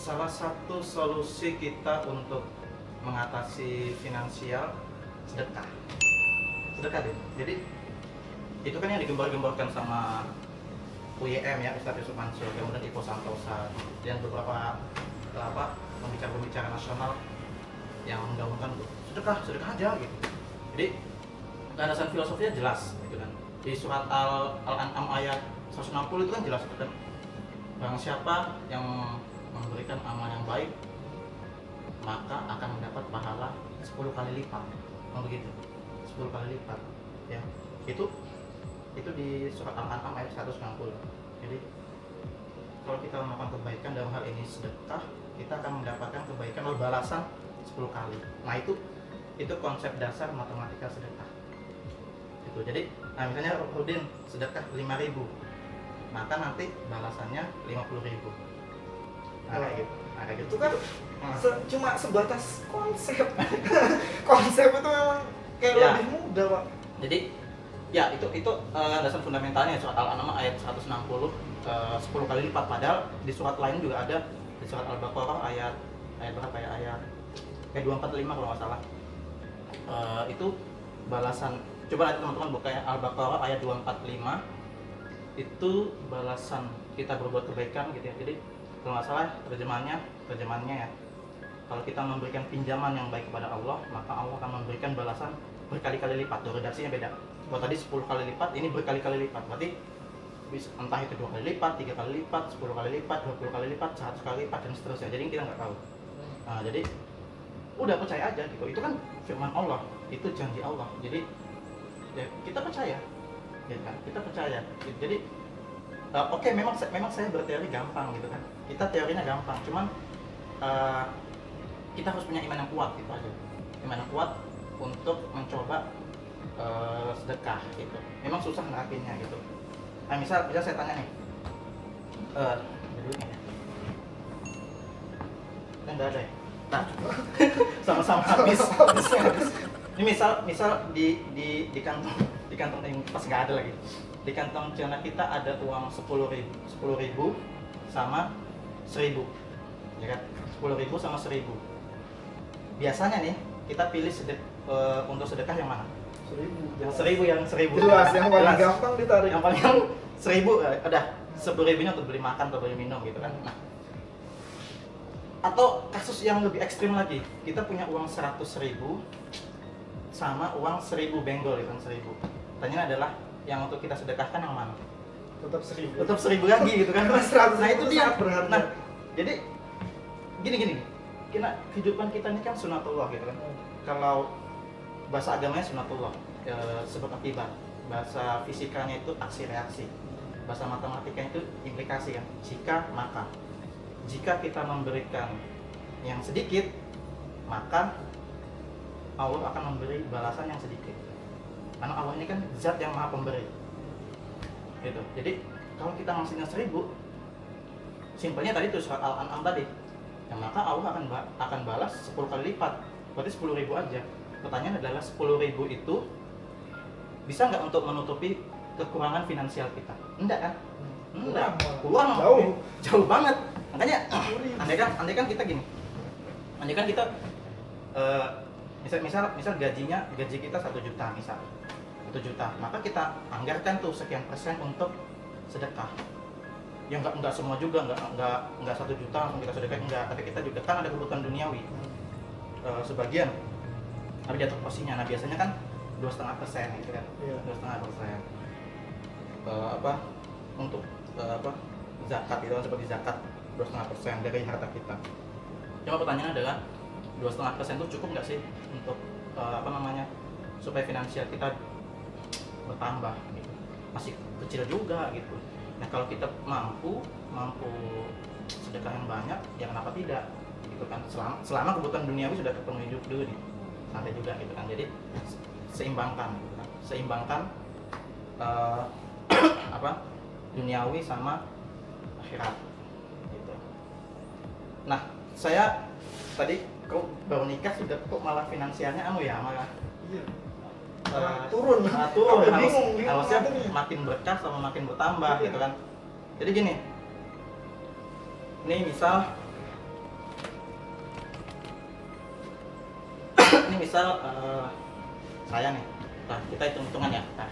salah satu solusi kita untuk mengatasi finansial sedekah. Sedekah deh. Jadi itu kan yang digembar-gemborkan sama UYM ya, Ustadz Yusuf Mansur, kemudian Ipo Santosa dan beberapa pembicara-pembicara nasional yang menggaungkan sedekah aja gitu. Jadi landasan filosofinya jelas gitu kan. Di surat Al-An'am ayat 160 itu kan jelas gitu kan. Barang siapa yang memberikan amal yang baik maka akan mendapat pahala 10 kali lipat. Begitu. 10 kali lipat ya. Itu di surat Al-An'am ayat 190. Jadi kalau kita melakukan kebaikan dalam hal ini sedekah, kita akan mendapatkan kebaikan atau balasan 10 kali. Nah, itu konsep dasar matematika sedekah. Itu. Jadi, misalnya Rudin sedekah 5.000, maka nanti balasannya 50.000. Nah, gitu. Itu kan cuma sebatas konsep. Konsep itu memang kayak ya, lebih mudah, Pak. Jadi ya itu landasan fundamentalnya surat Al-An'am ayat 160, 10 kali lipat. Padahal di surat lain juga ada, di surat Al-Baqarah ayat berapa ya, ayat 245 kalau nggak salah. Itu balasan, coba nanti teman-teman buka ya, Al-Baqarah ayat 245, itu balasan kita berbuat kebaikan gitu ya. Jadi kalau nggak salah terjemahannya ya, kalau kita memberikan pinjaman yang baik kepada Allah, maka Allah akan memberikan balasan berkali-kali lipat. Tuh, redaksinya beda. Kalau tadi 10 kali lipat, ini berkali-kali lipat. Berarti entah itu 2 kali lipat, 3 kali lipat, 10 kali lipat, 20 kali lipat, 100 kali lipat, dan seterusnya. Jadi kita nggak tahu. Nah, jadi udah percaya aja gitu. Itu kan firman Allah, itu janji Allah. Jadi ya kita percaya, gitu kan? Kita percaya. Jadi oke, memang saya berteori gampang gitu kan. Kita teorinya gampang, cuman kita harus punya iman yang kuat gitu aja. Iman yang kuat untuk mencoba sedekah gitu. Memang susah nerapinnya gitu. Nah, misal saya tanya nih, kan nggak ada ya? Nah, sama-sama habis. Ini misal di kantong yang pas nggak ada lagi. Di kantong celana kita ada uang 10.000 sama 1.000, ya kan? 10.000 sama 1.000. Biasanya nih kita pilih untuk sedekah yang mana? 1.000. Yang 1.000 Jelas, yang paling gampang ditarik. Yang paling 1.000 udah 10.000-nya untuk beli makan atau beli minum gitu kan. Nah, atau kasus yang lebih ekstrim lagi, kita punya uang 100.000 sama uang 1.000 benggol, itu 1.000. Pertanyaannya adalah yang untuk kita sedekahkan yang mana? Tetap 1.000. Tetap 1.000 lagi gitu kan. Nah, itu dia. Nah, jadi gini. Kehidupan kita ini kan sunatullah gitu kan. Kalau bahasa agamanya sunatullah, sebab akibat. Bahasa fisikanya itu aksi reaksi. Bahasa matematikanya itu implikasi kan. Jika maka. Jika kita memberikan yang sedikit, maka Allah akan memberi balasan yang sedikit. Karena Allah ini kan zat yang maha pemberi. Gitu. Jadi kalau kita ngasihnya 1.000, simpelnya tadi itu surat Al-An'am tadi, ya maka Allah akan balas 10 kali lipat. Berarti 10.000 aja. Pertanyaan adalah 10.000 itu bisa nggak untuk menutupi kekurangan finansial kita? Enggak kan? Enggak. Kurang jauh banget. Makanya andai kan kita gini. Andai kan kita misal gaji kita 1 juta misal. 1 juta. Maka kita anggarkan tuh sekian persen untuk sedekah. Ya enggak semua juga, enggak 1 juta langsung kita sedekah, enggak. Tapi kita juga kan ada kebutuhan duniawi. Sebagian tapi jatuh porsinya. Nah, biasanya kan 2,5% gitu kan. 2,5%. Untuk zakat itu seperti zakat 2,5% dari harta kita. Cuma pertanyaannya adalah 2,5% itu cukup nggak sih untuk supaya finansial kita bertambah gitu. Masih kecil juga gitu. Nah, kalau kita mampu sedekah yang banyak, ya kenapa tidak gitu kan. Selama kebutuhan duniawi sudah terpenuhi dulu nih, santai juga gitu kan. Jadi seimbangkan gitu kan. Seimbangkan duniawi sama akhirat gitu. Nah, saya tadi kok baru nikah sudah kok malah finansialnya malah turun. Harusnya makin berkah sama makin bertambah gitu kan. Jadi gini, ini misal ini misal saya nih, nah, kita hitung-hitungan ya. Nah.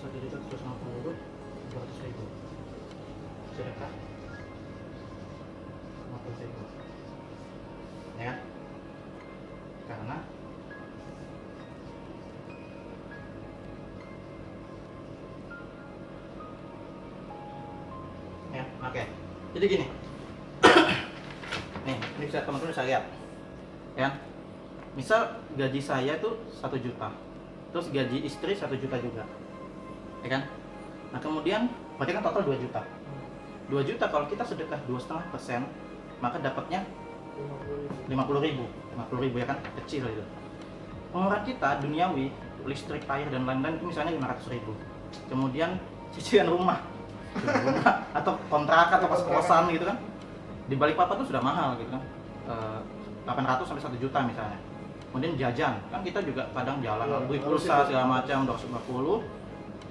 Satu juta 150, 200.000 sedekah 50.000, ya kan? Karena ya, oke. Jadi gini, nih, ini bisa teman-teman bisa lihat, ya. Misal gaji saya tuh 1 juta, terus gaji istri 1 juta juga, ya kan? Nah kemudian berarti kan total 2 juta. 2 juta kalau kita sedekah 2,5%, maka dapatnya 50.000 ya kan, kecil itu. Pengeluaran kita duniawi, listrik, air dan lain-lain itu misalnya 500.000. Kemudian cicilan rumah atau kontrak atau kos-kosan gitu kan, di Balikpapan tuh sudah mahal gitu kan, 800 sampai 1 juta misalnya. Kemudian jajan, kan kita juga kadang jalan beli pulsa segala macam 250,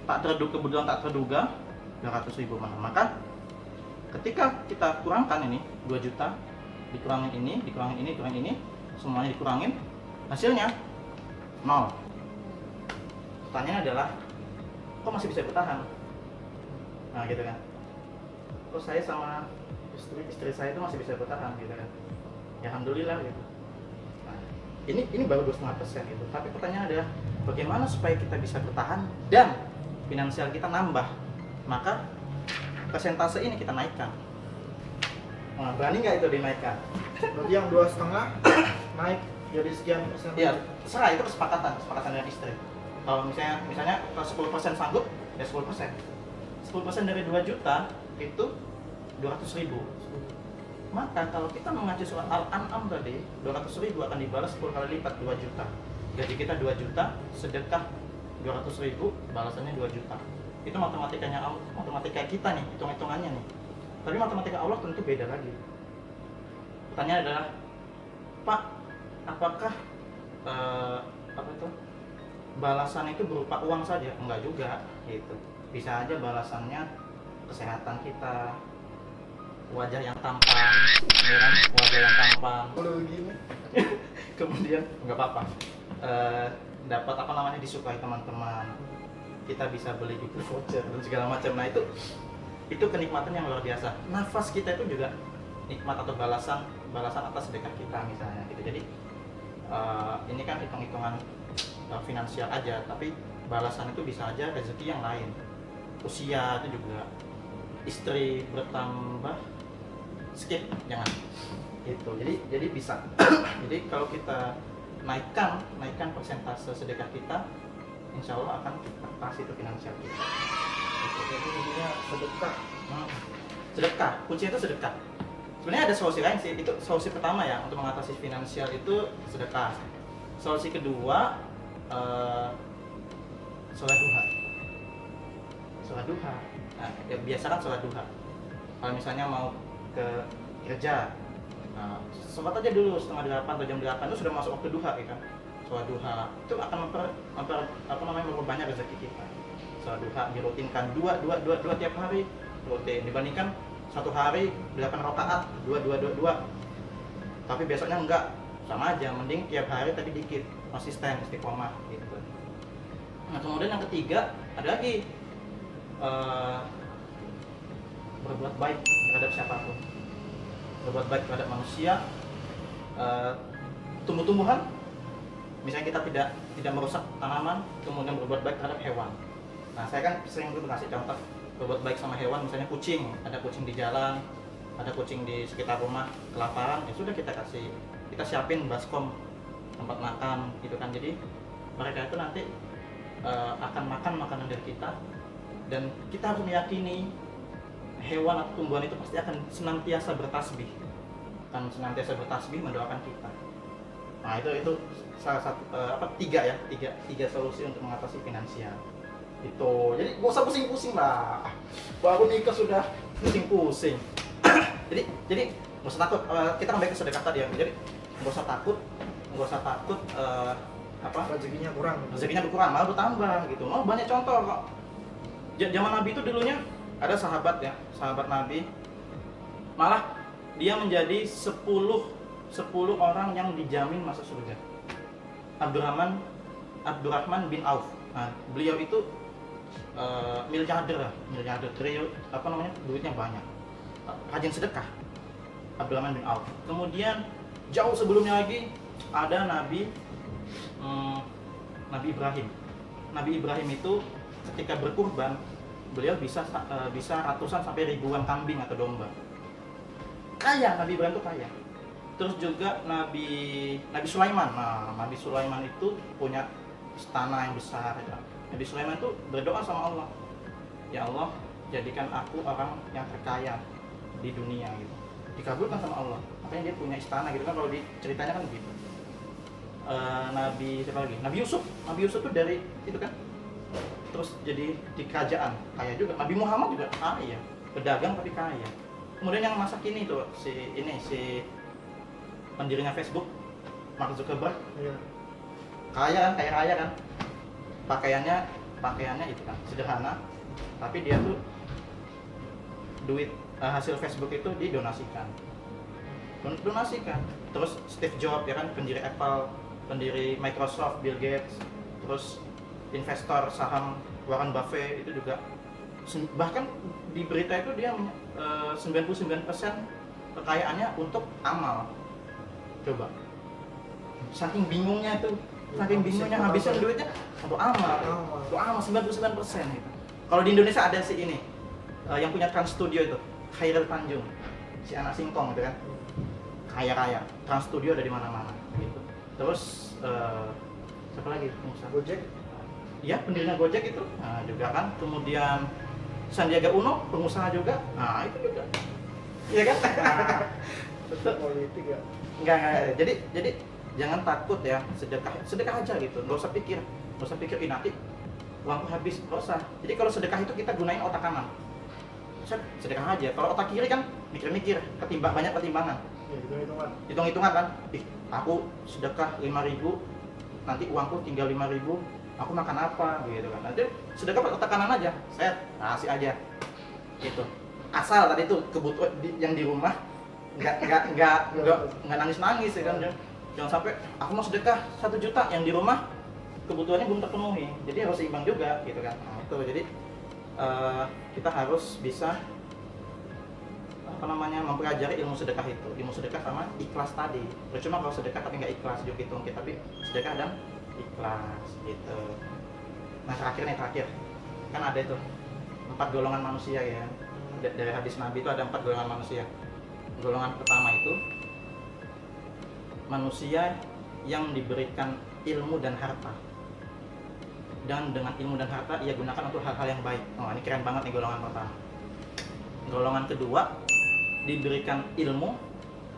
tak terduga, kebetulan tak terduga 200.000 mana. Maka ketika kita kurangkan ini 2 juta, dikurangin ini, semuanya dikurangin, hasilnya 0. Pertanyaannya adalah, kok masih bisa bertahan? Nah gitu kan, kok saya sama istri saya itu masih bisa bertahan gitu kan? Ya alhamdulillah gitu. Nah, ini baru 2,5% gitu. Tapi pertanyaan adalah, bagaimana supaya kita bisa bertahan dan finansial kita nambah? Maka persentase ini kita naikkan. Nah, berani nggak itu dinaikkan? Berarti yang 2,5 naik jadi sekian persen. Iya, terserah, itu kesepakatan dengan istri. Kalau misalnya kalau 10% sanggup, ya 10%. 10% dari 2 juta itu 200.000. Maka kalau kita mengacu surat Al-An'am tadi, 200.000 akan dibalas 10 kali lipat 2 juta. Gaji kita 2 juta, sedekah 200.000, balasannya 2 juta. Itu matematika kita nih, hitung-hitungannya nih. Tapi matematika Allah tentu beda lagi. Pertanyaan adalah, Pak, apakah balasan itu berupa uang saja? Enggak juga, gitu. Bisa aja balasannya kesehatan kita, wajah yang tampan, ya kan? Wajah yang tampan. Kalau begini, Kemudian nggak apa-apa, dapat disukai teman-teman, kita bisa beli gift voucher dan segala macam. Nah itu kenikmatan yang luar biasa. Nafas kita itu juga nikmat atau balasan atas sedekah kita misalnya gitu. Jadi ini kan hitung-hitungan finansial aja, tapi balasan itu bisa aja rezeki yang lain. Usia itu juga, istri bertambah, skip jangan gitu. Jadi bisa. Jadi kalau kita naikkan persentase sedekah kita, insya Allah akan pas itu finansial kita. jadi intinya sedekah. Sedekah, kuncinya itu sedekah. Sebenarnya ada solusi lain sih. Itu solusi pertama ya, untuk mengatasi finansial itu sedekah. Solusi kedua, sholat duha. Sholat duha. Nah, ya biasa kan sholat duha. Kalau misalnya mau ke kerja, sempat aja dulu setengah 8 atau jam 8 itu sudah masuk waktu duha ya kan. Sholat duha itu akan memperbanyak rezeki kita. Sholat duha dirutinkan dua tiap hari, rutin, dibandingkan satu hari 8 rakaat 2. Tapi besoknya enggak, sama aja, mending tiap hari tapi dikit, konsisten, istiqomah gitu. Nah kemudian yang ketiga ada lagi, berbuat baik terhadap siapapun, berbuat baik terhadap manusia, tumbuh-tumbuhan. Misalnya kita tidak merusak tanaman, kemudian berbuat baik terhadap hewan. Nah saya kan sering kasih contoh berbuat baik sama hewan, misalnya kucing, ada kucing di jalan, ada kucing di sekitar rumah kelaparan, ya sudah kita siapin baskom, tempat makan gitu kan. Jadi mereka itu nanti akan makan makanan dari kita, dan kita harus meyakini hewan atau tumbuhan itu pasti akan senantiasa bertasbih, mendoakan kita. Nah itu salah satu tiga solusi untuk mengatasi finansial itu. Jadi gak usah pusing-pusing lah, baru nikah sudah pusing-pusing. jadi gak usah takut, kita kembali ke sedekah tadi ya. Jadi gak usah takut rezekinya kurang. rezekinya berkurang, malah bertambah gitu. Malah banyak contoh kok. Zaman Nabi itu dulunya ada sahabat ya, sahabat Nabi, malah dia menjadi 10 orang yang dijamin masuk surga. Abdurrahman bin Auf. Nah, beliau itu miliarder, triliun, duitnya banyak, rajin sedekah. Abdurrahman bin Auf. Kemudian jauh sebelumnya lagi ada Nabi Ibrahim. Nabi Ibrahim itu ketika berkurban, beliau bisa ratusan sampai ribuan kambing atau domba. Kaya, Nabi Ibrahim itu kaya. Terus juga Nabi Sulaiman. Nah, Nabi Sulaiman itu punya istana yang besar ya. Nabi Sulaiman itu berdoa sama Allah, ya Allah, jadikan aku orang yang terkaya di dunia gitu. Dikabulkan sama Allah. Makanya dia punya istana gitu kan, kalau ceritanya kan begitu. Nabi siapa lagi? Nabi Yusuf itu dari itu kan, terus jadi di kerajaan, kaya juga. Nabi Muhammad juga kaya, pedagang tapi kaya. Kemudian yang masa kini tuh si pendirinya Facebook, Mark Zuckerberg, kaya raya kan, pakaiannya itu kan sederhana, tapi dia tuh duit hasil Facebook itu didonasikan. Terus Steve Jobs ya kan, pendiri Apple, pendiri Microsoft, Bill Gates, terus investor saham Warren Buffett itu juga, bahkan di berita itu dia 99% kekayaannya untuk amal. Coba, saking bingungnya habisin duitnya untuk amal 99% gitu. Kalau di Indonesia ada si ini yang punya Trans Studio itu, Khairul Tanjung, si anak singkong gitu kan, kaya Trans Studio ada di mana-mana gitu. Terus siapa lagi? Gojek? Ya, pendirinya Gojek itu, nah, juga kan. Kemudian Sandiaga Uno, pengusaha juga, nah itu juga, iya kan? Betul, politik ya. Enggak. Jadi jangan takut ya, sedekah aja gitu. Nggak usah pikir nanti uangku habis, nggak usah. Jadi kalau sedekah itu kita gunain otak kanan. Sedekah aja. Kalau otak kiri kan mikir-mikir, banyak pertimbangan. Ya, hitung-hitungan kan. Aku sedekah 5.000, nanti uangku tinggal 5.000, aku makan apa gitu kan. Nanti sedekah pakai otak kanan aja. Saya kasih aja. Gitu. Asal tadi tuh kebutuhan yang di rumah nggak nangis ya kan. Jangan sampai aku mau sedekah 1 juta, yang di rumah kebutuhannya belum terpenuhi. Jadi harus seimbang juga gitu kan. Nah, itu jadi kita harus bisa mempelajari ilmu sedekah itu, ilmu sedekah sama ikhlas tadi. Percuma kalau sedekah tapi nggak ikhlas, juk-juk, tapi sedekah dan ikhlas gitu. Nah terakhir kan ada itu 4 golongan manusia ya. Dari hadis Nabi itu ada 4 golongan manusia. Golongan pertama itu manusia yang diberikan ilmu dan harta, dan dengan ilmu dan harta ia gunakan untuk hal-hal yang baik. Oh, ini keren banget nih golongan pertama. Golongan kedua, diberikan ilmu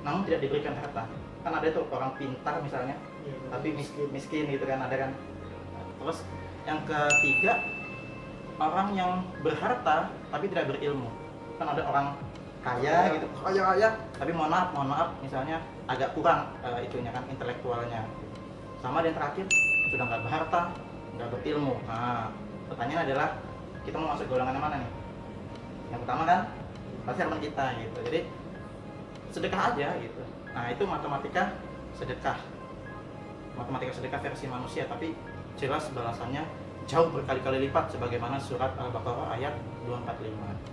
namun tidak diberikan harta. Kan ada tuh orang pintar misalnya, ya, tapi miskin gitu kan, ada kan. Terus yang ketiga, orang yang berharta tapi tidak berilmu. Kan ada orang kaya gitu, kaya tapi mohon maaf misalnya agak kurang itunya kan, intelektualnya. Sama, dan terakhir sudah nggak berharta, nggak berilmu. Nah, pertanyaan adalah kita mau masuk golongan yang mana nih? Yang pertama kan pasti teman kita gitu. Jadi sedekah aja gitu. Nah, itu matematika sedekah versi manusia, tapi jelas balasannya jauh berkali-kali lipat, sebagaimana surat Al-Baqarah ayat 245.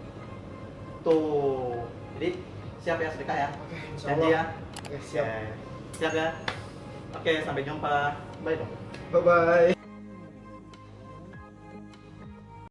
Tuh, jadi siap ya sedekah ya? Oke, janji ya? Oke, siap. Siap ya? Oke, sampai jumpa. Bye dong. Bye-bye.